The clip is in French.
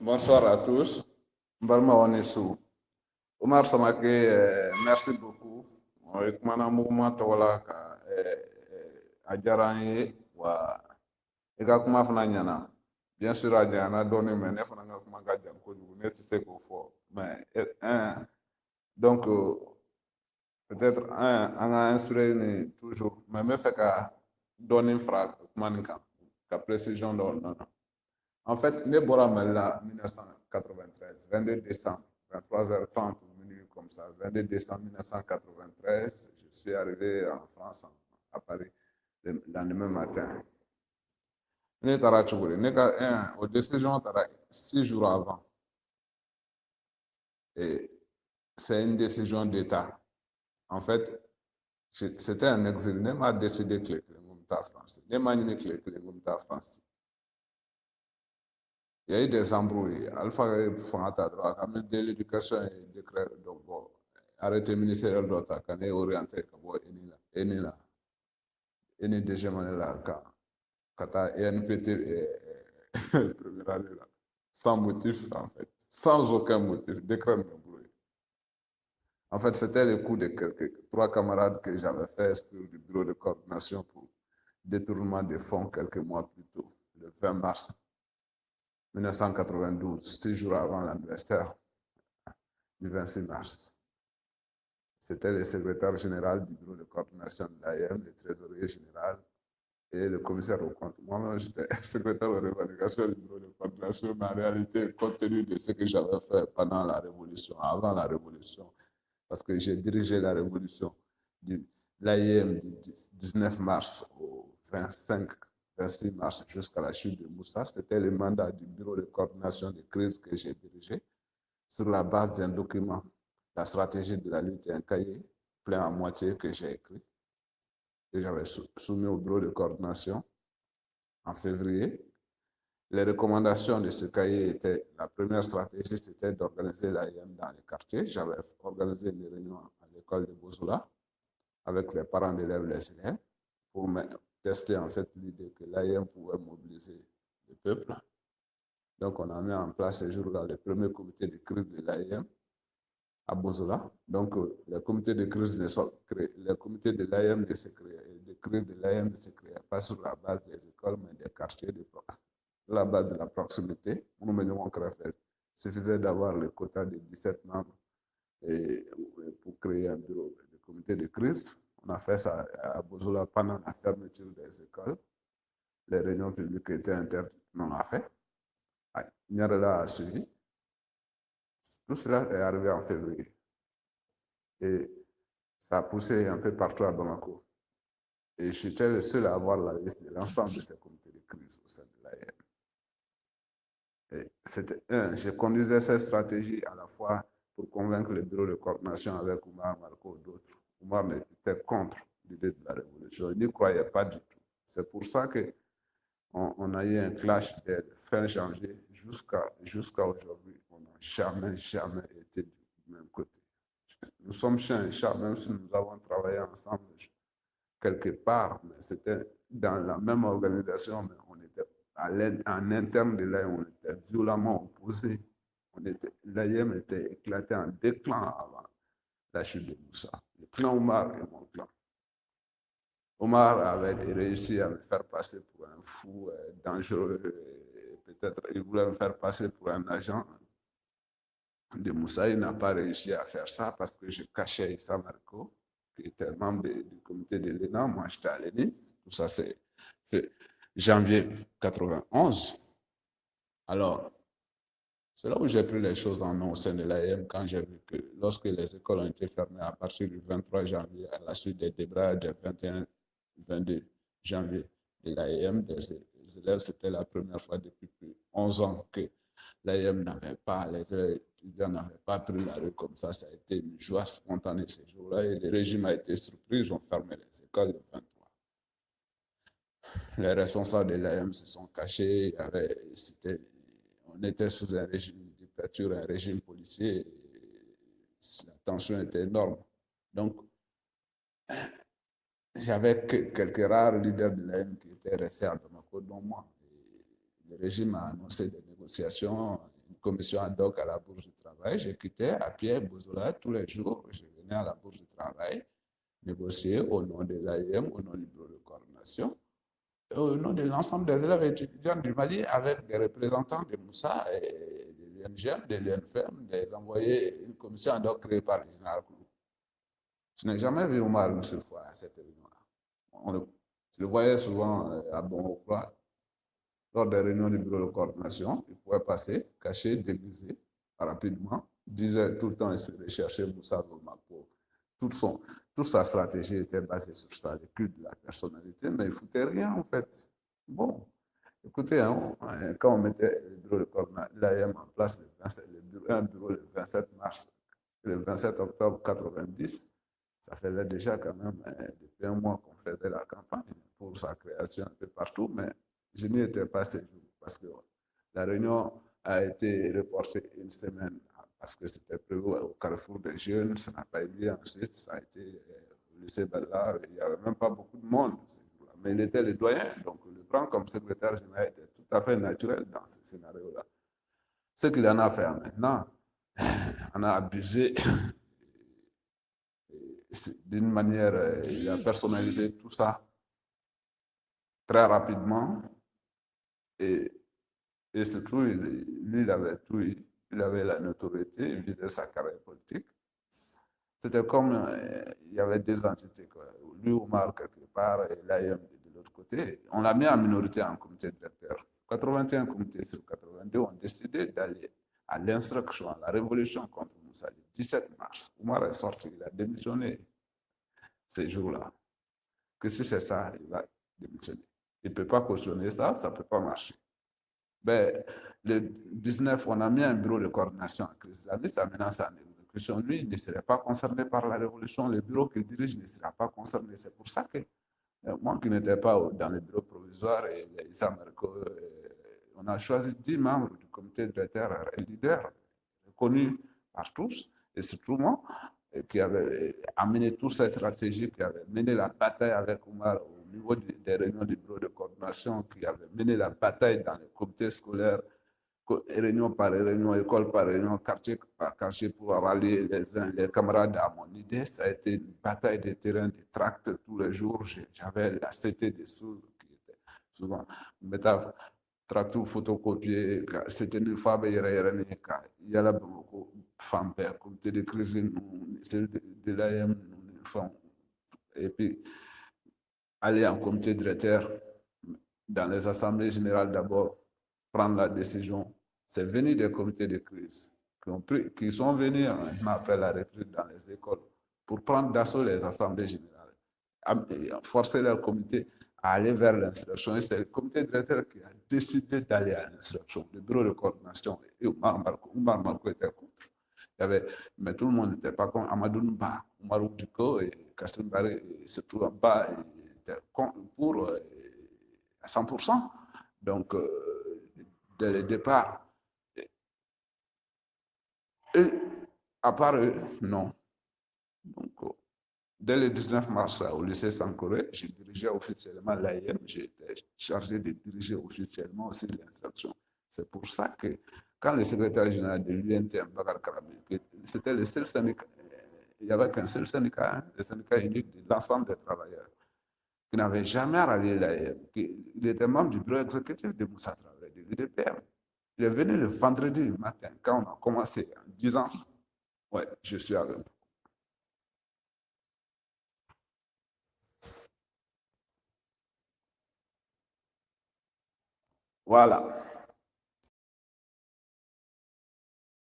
Bonsoir à tous. Mbalma Onisou. Omar Samake, merci beaucoup. Kumana mouvement tawala ka a diyara an ye wa i ka kuma fana ɲɛna. Bien sûr a janyana dɔɔni mais ne fana ka kuma ka jan kojugu ne tɛ se k'o fɔ. Mais donc peut-être an ka inspiré ni toujours mais n bɛ fɛ ka dɔɔni fara kuma nin kan ka précision dɔ nɔnɔ. En fait, ne bɔra Mali la 1993, 22 décembre, 23h30, minuit comme ça, 22 décembre 1993, je suis arrivé en France, à Paris, le lendemain matin. Ne taara cogo di ne ka o décision taara 6 jours avant. Et c'est une décision d'État. En fait, c'était un exil. Ne m'a décidé que le Mumta France. Ne m'a dit que le Mumta France. Il y a eu des embrouilles. Alpha Fangata droit, comme de l'éducation et décret donc bon, arrêté ministériel d'autre, quand est orienté comme Enila, Eni Dejemanela, Kata ENPT première année là, sans motif en fait, sans aucun motif, décret d'embrouille. En fait, c'était le coup de trois camarades que j'avais fait exclure du bureau de coordination pour détournement des fonds quelques mois plus tôt, le 20 mars 1992, 6 jours avant l'anniversaire du 26 mars. C'était le secrétaire général du bureau de coordination de l'AIM, le trésorier général et le commissaire au compte. Moi-même, j'étais secrétaire de revendication du bureau de coordination, mais en réalité, compte tenu de ce que j'avais fait pendant la Révolution, avant la Révolution, parce que j'ai dirigé la Révolution de l'AIM du 19 mars au 26 mars jusqu'à la chute de Moussa. C'était le mandat du bureau de coordination de crise que j'ai dirigé sur la base d'un document, la stratégie de la lutte, un cahier plein à moitié que j'ai écrit, que j'avais soumis au bureau de coordination en février. Les recommandations de ce cahier étaient, la première stratégie, c'était d'organiser l'AIM dans les quartiers. J'avais organisé des réunions à l'école de Bozoula avec les parents d'élèves, les élèves, pour tester en fait l'idée que l'AIM pouvait mobiliser le peuple. Donc, on a mis en place ce jour-là le premier comité de crise de l'AIM à Bozola. Donc, le comité de crise les comités de l'AIM de crise de l'AIM ne se créaient pas sur la base des écoles, mais des quartiers de la base de la proximité. Il suffisait d'avoir le quota de 17 membres pour créer un bureau de comité de crise. On a fait ça à Bozola pendant la fermeture des écoles. Les réunions publiques étaient interdites, mais on l'a fait. Nyarela a suivi. Tout cela est arrivé en février. Et ça a poussé un peu partout à Bamako. Et j'étais le seul à avoir la liste de l'ensemble de ces comités de crise au sein de l'AIM. Je conduisais cette stratégie à la fois pour convaincre le bureau de coordination avec Oumar Marco et d'autres. Oumar était contre l'idée de la révolution. Il n'y croyait pas du tout. C'est pour ça qu'on a eu un clash de fin janvier jusqu'à aujourd'hui. On n'a jamais été du même côté. Nous sommes chien et chat, même si nous avons travaillé ensemble quelque part, mais c'était dans la même organisation, mais on était en interne de l'AIM, on était violemment opposés. L'AIM était éclaté en deux clans avant la chute de Moussa. Le clan Omar et mon clan. Omar avait réussi à me faire passer pour un fou dangereux. Peut-être il voulait me faire passer pour un agent de Moussa. Il n'a pas réussi à faire ça parce que je cachais Issa Marco, qui était membre du comité de l'ENA. Moi, j'étais à l'ENI. Tout ça, c'est janvier 91. Alors, c'est là où j'ai pris les choses en main au sein de l'AIM quand j'ai vu que lorsque les écoles ont été fermées à partir du 23 janvier, à la suite des débrayages du 21-22 janvier de l'AIM, des élèves, c'était la première fois depuis plus de 11 ans que l'AIM n'avait pas, les étudiants n'avaient pas pris la rue comme ça. Ça a été une joie spontanée ces jours-là et le régime a été surpris. Ils ont fermé les écoles le 23. Les responsables de l'AIM se sont cachés. On était sous un régime de dictature, un régime policier. La tension était énorme. Donc, j'avais quelques rares leaders de l'AIM qui étaient restés à Bamako, dont moi. Le régime a annoncé des négociations, commission ad hoc à la Bourse du Travail. Je quittais à pied Bozola tous les jours. Je venais à la Bourse du Travail négocier au nom de l'AIM, au nom du bureau de coordination, au nom de l'ensemble des élèves étudiants du Mali, avec des représentants de Moussa et de l'UNGM, de l'UNFM, des envoyés, une commission ad hoc créée par le général Koulou. Je n'ai jamais vu Omar une seule fois à cette réunion-là. Je le voyais souvent à Bon-Ocroix, lors des réunions du bureau de coordination. Il pouvait passer, caché, déguisé, rapidement. Il disait tout le temps, il se recherchait Moussa Gouma pour toute sa stratégie était basée sur ça, le culte de la personnalité, mais il ne foutait rien en fait. Bon, écoutez, hein, quand on mettait le bureau de coordination, l'AM en place, un bureau le 27 mars, le 27 octobre 90, ça faisait déjà quand même depuis un mois qu'on faisait la campagne pour sa création un peu partout, mais je n'y étais pas ce jour parce que la réunion a été reportée une semaine parce que c'était prévu au Carrefour des Jeunes, ça n'a pas eu lieu ensuite, ça a été au lycée Bellard, il n'y avait même pas beaucoup de monde ce jour-là, mais il était le doyen, donc le prendre comme secrétaire général était tout à fait naturel dans ce scénario-là. Ce qu'il en a fait maintenant, on a abusé d'une manière, il a personnalisé tout ça très rapidement et, et surtout, lui, il avait tout, il avait la notoriété, il visait sa carrière politique. C'était comme il y avait deux entités, quoi. Lui, Omar, quelque part, et l'AIM de l'autre côté. On l'a mis en minorité en comité directeur. 81 comités sur 82 ont décidé d'aller à l'instruction, à la révolution contre Moussa le 17 mars. Omar est sorti, il a démissionné ces jours-là. Que si c'est ça, il va démissionner. Il ne peut pas cautionner ça, ça ne peut pas marcher. Ben, le 19, on a mis un bureau de coordination en crise. La mise en menace en exécution, lui, il ne serait pas concerné par la révolution. Le bureau qu'il dirige ne sera pas concerné. C'est pour ça que moi qui n'étais pas dans le bureau provisoire, et Issa Marco, on a choisi 10 membres du comité directeur et leader, reconnus par tous, et surtout moi, qui avait amené toute cette stratégie, qui avait mené la bataille avec Omar au niveau des réunions du bureau de coordination, qui avait mené la bataille dans les comités scolaires, réunion par réunion, école par réunion, quartier par quartier, pour rallier les camarades à mon idée. Ça a été une bataille de terrain, des tracts tous les jours. J'avais la CT des sous qui était souvent méthode tracts photocopiés, c'était une fois il y a beaucoup de femmes, comité de crise, de l'AM, et puis aller en comité directeur dans les assemblées générales d'abord, prendre la décision. C'est venu des comités de crise qui sont venus après la reprise dans les écoles pour prendre d'assaut les assemblées générales, forcer leur comité à aller vers l'instruction. Et c'est le comité directeur qui a décidé d'aller à l'instruction. Le bureau de coordination, et Oumar Marco était contre. Il y avait, mais tout le monde n'était pas contre. Amadou Nba, Oumar Oudiko et Kassim Baré, surtout en bas, étaient pour à 100%. Donc, dès le départ, et à part eux, non. Donc, dès le 19 mars au lycée Sankoré, j'ai dirigé officiellement l'AIM, j'ai été chargé de diriger officiellement aussi l'instruction. C'est pour ça que quand le secrétaire général de l'UNTM, Bakar Karami, c'était le seul syndicat, il n'y avait qu'un seul syndicat, hein, le syndicat unique de l'ensemble des travailleurs, qui n'avait jamais rallié l'AIM. Il était membre du bureau exécutif de Moussa Traoré, de l'UDPM. Il est venu le vendredi matin, quand on a commencé, en disant, ouais, je suis avec vous. Voilà.